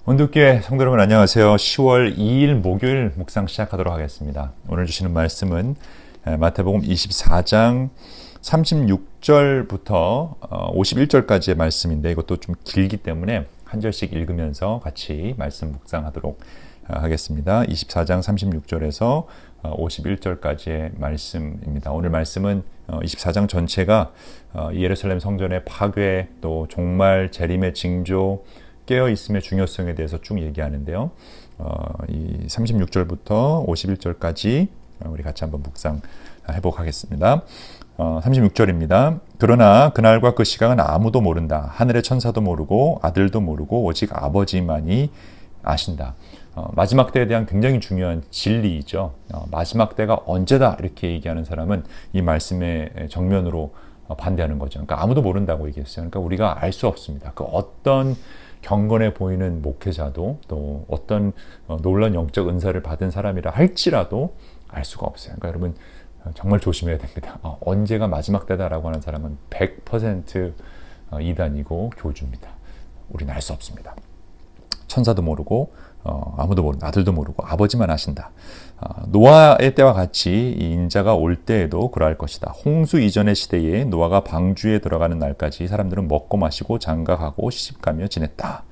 온두교회 성도 여러분 안녕하세요. 10월 2일 목요일 묵상 시작하도록 하겠습니다. 오늘 주시는 말씀은 마태복음 24장 36절부터 51절까지의 말씀인데 이것도 좀 길기 때문에 한 절씩 읽으면서 같이 말씀 묵상하도록 하겠습니다. 24장 36절에서 51절까지의 말씀입니다. 오늘 말씀은 24장 전체가 예루살렘 성전의 파괴, 또 종말, 재림의 징조, 깨어있음의 중요성에 대해서 쭉 얘기하는데요. 이 36절부터 51절까지 우리 같이 한번 묵상 해보겠습니다. 36절입니다. 그러나 그날과 그 시각은 아무도 모른다. 하늘의 천사도 모르고 아들도 모르고 오직 아버지만이 아신다. 마지막 때에 대한 굉장히 중요한 진리이죠. 마지막 때가 언제다 이렇게 얘기하는 사람은 이 말씀의 정면으로 반대하는 거죠. 그러니까 아무도 모른다고 얘기했어요. 그러니까 우리가 알 수 없습니다. 그 어떤 경건해 보이는 목회자도 또 어떤 놀라운 영적 은사를 받은 사람이라 할지라도 알 수가 없어요. 그러니까 여러분 정말 조심해야 됩니다. 언제가 마지막 때다라고 하는 사람은 100% 이단이고 교주입니다. 우리는 알 수 없습니다. 천사도 모르고 아무도 모르고 아들도 모르고 아버지만 아신다. 노아의 때와 같이 이 인자가 올 때에도 그러할 것이다. 홍수 이전의 시대에 노아가 방주에 들어가는 날까지 사람들은 먹고 마시고 장가가고 시집가며 지냈다.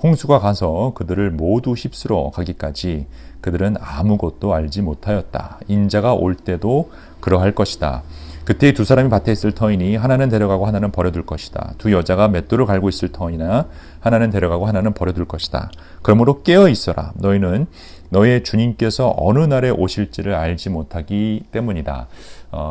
홍수가 가서 그들을 모두 휩쓸어 가기까지 그들은 아무것도 알지 못하였다. 인자가 올 때도 그러할 것이다. 그때 두 사람이 밭에 있을 터이니 하나는 데려가고 하나는 버려둘 것이다. 두 여자가 맷돌을 갈고 있을 터이나 하나는 데려가고 하나는 버려둘 것이다. 그러므로 깨어 있어라. 너희는 너의 주님께서 어느 날에 오실지를 알지 못하기 때문이다.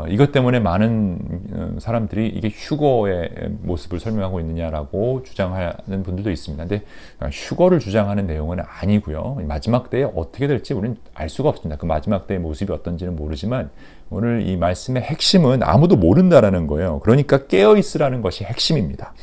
이것 때문에 많은 사람들이 이게 휴거의 모습을 설명하고 있느냐라고 주장하는 분들도 있습니다. 근데 휴거를 주장하는 내용은 아니고요. 마지막 때에 어떻게 될지 우리는 알 수가 없습니다. 그 마지막 때의 모습이 어떤지는 모르지만 오늘 이 말씀의 핵심은 아무도 모른다라는 거예요. 그러니까 깨어있으라는 것이 핵심입니다.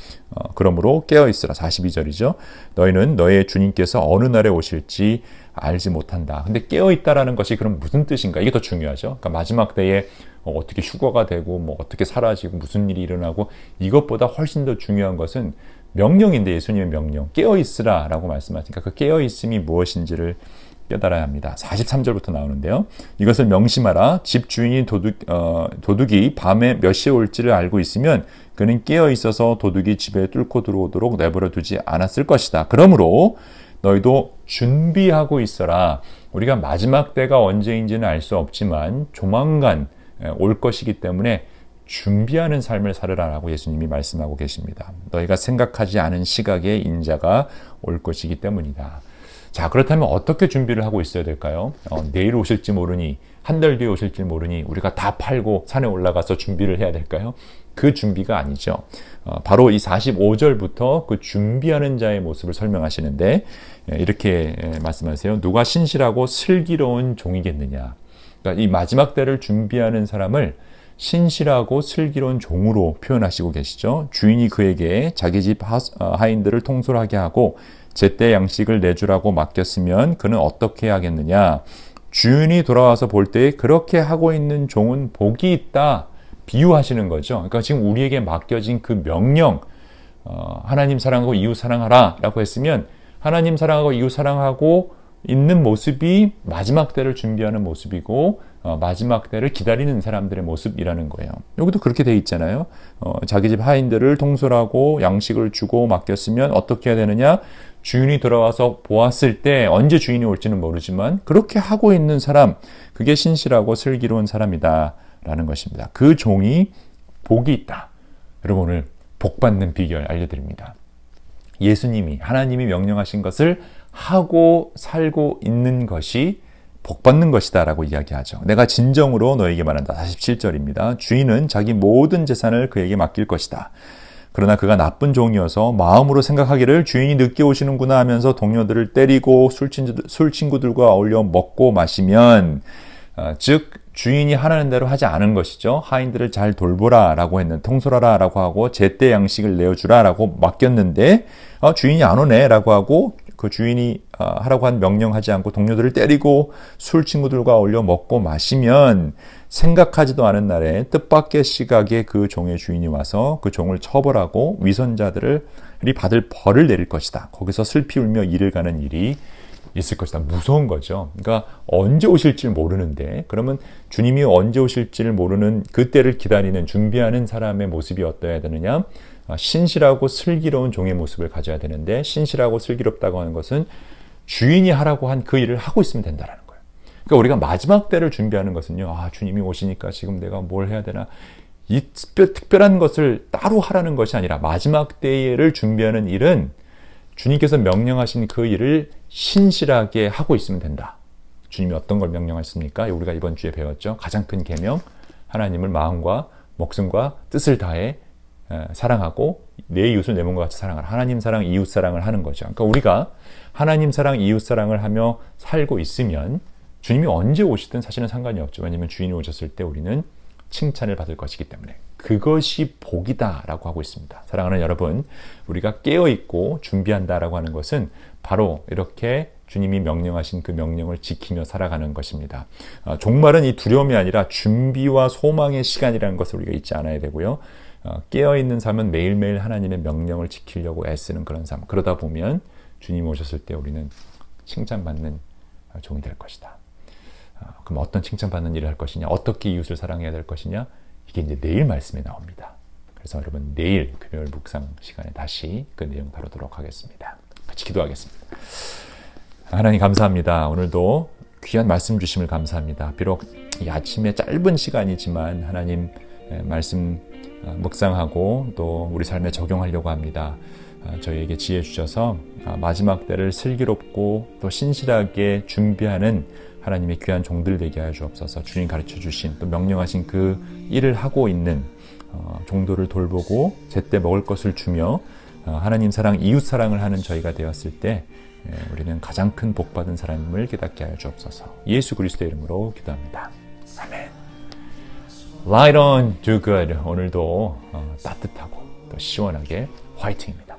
그러므로 깨어있으라. 42절이죠. 너희는 너의 주님께서 어느 날에 오실지 알지 못한다. 근데 깨어있다라는 것이 그럼 무슨 뜻인가? 이게 더 중요하죠. 그러니까 마지막 때에 어떻게 휴거가 되고 뭐 어떻게 사라지고 무슨 일이 일어나고 이것보다 훨씬 더 중요한 것은 명령인데 예수님의 명령. 깨어있으라 라고 말씀하시니까 그 깨어있음이 무엇인지를 깨달아야 합니다. 43절부터 나오는데요. 이것을 명심하라. 집 주인이 도둑이 밤에 몇 시에 올지를 알고 있으면 그는 깨어 있어서 도둑이 집에 뚫고 들어오도록 내버려 두지 않았을 것이다. 그러므로 너희도 준비하고 있어라. 우리가 마지막 때가 언제인지는 알 수 없지만 조만간 올 것이기 때문에 준비하는 삶을 살으라라고 예수님이 말씀하고 계십니다. 너희가 생각하지 않은 시각에 인자가 올 것이기 때문이다. 자, 그렇다면 어떻게 준비를 하고 있어야 될까요? 내일 오실지 모르니, 한 달 뒤에 오실지 모르니 우리가 다 팔고 산에 올라가서 준비를 해야 될까요? 그 준비가 아니죠. 바로 이 45절부터 그 준비하는 자의 모습을 설명하시는데 이렇게 말씀하세요. 누가 신실하고 슬기로운 종이겠느냐. 그러니까 이 마지막 때를 준비하는 사람을 신실하고 슬기로운 종으로 표현하시고 계시죠. 주인이 그에게 자기 집 하인들을 통솔하게 하고 제때 양식을 내주라고 맡겼으면 그는 어떻게 하겠느냐. 주인이 돌아와서 볼 때 그렇게 하고 있는 종은 복이 있다. 비유하시는 거죠. 그러니까 지금 우리에게 맡겨진 그 명령, 하나님 사랑하고 이웃 사랑하라 라고 했으면 하나님 사랑하고 이웃 사랑하고 있는 모습이 마지막 때를 준비하는 모습이고 마지막 때를 기다리는 사람들의 모습이라는 거예요. 여기도 그렇게 돼 있잖아요. 자기 집 하인들을 통솔하고 양식을 주고 맡겼으면 어떻게 해야 되느냐? 주인이 돌아와서 보았을 때 언제 주인이 올지는 모르지만 그렇게 하고 있는 사람, 그게 신실하고 슬기로운 사람이다 라는 것입니다. 그 종이 복이 있다. 여러분 오늘 복 받는 비결 알려드립니다. 예수님이 하나님이 명령하신 것을 하고 살고 있는 것이 복 받는 것이다 라고 이야기하죠. 내가 진정으로 너에게 말한다. 47절입니다. 주인은 자기 모든 재산을 그에게 맡길 것이다. 그러나 그가 나쁜 종이어서 마음으로 생각하기를 주인이 늦게 오시는구나 하면서 동료들을 때리고 술 친구들과 어울려 먹고 마시면 즉 주인이 하라는 대로 하지 않은 것이죠. 하인들을 잘 돌보라 라고 했는 통솔하라 라고 하고 제때 양식을 내어주라 라고 맡겼는데 주인이 안 오네 라고 하고 그 주인이 하라고 한 명령하지 않고 동료들을 때리고 술 친구들과 어울려 먹고 마시면 생각하지도 않은 날에 뜻밖의 시각에 그 종의 주인이 와서 그 종을 처벌하고 위선자들을 받을 벌을 내릴 것이다. 거기서 슬피 울며 이를 가는 일이 있을 것이다. 무서운 거죠. 그러니까 언제 오실지 모르는데, 그러면 주님이 언제 오실지를 모르는 그때를 기다리는, 준비하는 사람의 모습이 어떠해야 되느냐? 신실하고 슬기로운 종의 모습을 가져야 되는데, 신실하고 슬기롭다고 하는 것은 주인이 하라고 한 그 일을 하고 있으면 된다라는 거예요. 그러니까 우리가 마지막 때를 준비하는 것은요, 주님이 오시니까 지금 내가 뭘 해야 되나, 이 특별한 것을 따로 하라는 것이 아니라 마지막 때를 준비하는 일은 주님께서 명령하신 그 일을 신실하게 하고 있으면 된다. 주님이 어떤 걸 명령하셨습니까? 우리가 이번 주에 배웠죠. 가장 큰 계명, 하나님을 마음과 목숨과 뜻을 다해 사랑하고 내 이웃을 내 몸과 같이 사랑하라. 하나님 사랑, 이웃 사랑을 하는 거죠. 그러니까 우리가 하나님 사랑, 이웃 사랑을 하며 살고 있으면 주님이 언제 오시든 사실은 상관이 없죠. 왜냐하면 주인이 오셨을 때 우리는 칭찬을 받을 것이기 때문에 그것이 복이다라고 하고 있습니다. 사랑하는 여러분, 우리가 깨어있고 준비한다라고 하는 것은 바로 이렇게 주님이 명령하신 그 명령을 지키며 살아가는 것입니다. 종말은 이 두려움이 아니라 준비와 소망의 시간이라는 것을 우리가 잊지 않아야 되고요. 깨어있는 삶은 매일매일 하나님의 명령을 지키려고 애쓰는 그런 삶. 그러다 보면 주님 오셨을 때 우리는 칭찬받는 종이 될 것이다. 그럼 어떤 칭찬받는 일을 할 것이냐, 어떻게 이웃을 사랑해야 될 것이냐, 이게 이제 내일 말씀에 나옵니다. 그래서 여러분 내일 금요일 묵상 시간에 다시 그 내용 다루도록 하겠습니다. 같이 기도하겠습니다. 하나님 감사합니다. 오늘도 귀한 말씀 주심을 감사합니다. 비록 이 아침에 짧은 시간이지만 하나님 말씀 묵상하고 또 우리 삶에 적용하려고 합니다. 저희에게 지혜 주셔서 마지막 때를 슬기롭고 또 신실하게 준비하는 하나님의 귀한 종들 되게 하여 주옵소서. 주님 가르쳐 주신 또 명령하신 그 일을 하고 있는 종들을 돌보고 제때 먹을 것을 주며 하나님 사랑, 이웃 사랑을 하는 저희가 되었을 때 우리는 가장 큰 복 받은 사람임을 깨닫게 하여 주옵소서. 예수 그리스도의 이름으로 기도합니다. 아멘. Light on, do good. 오늘도 따뜻하고 또 시원하게 화이팅입니다.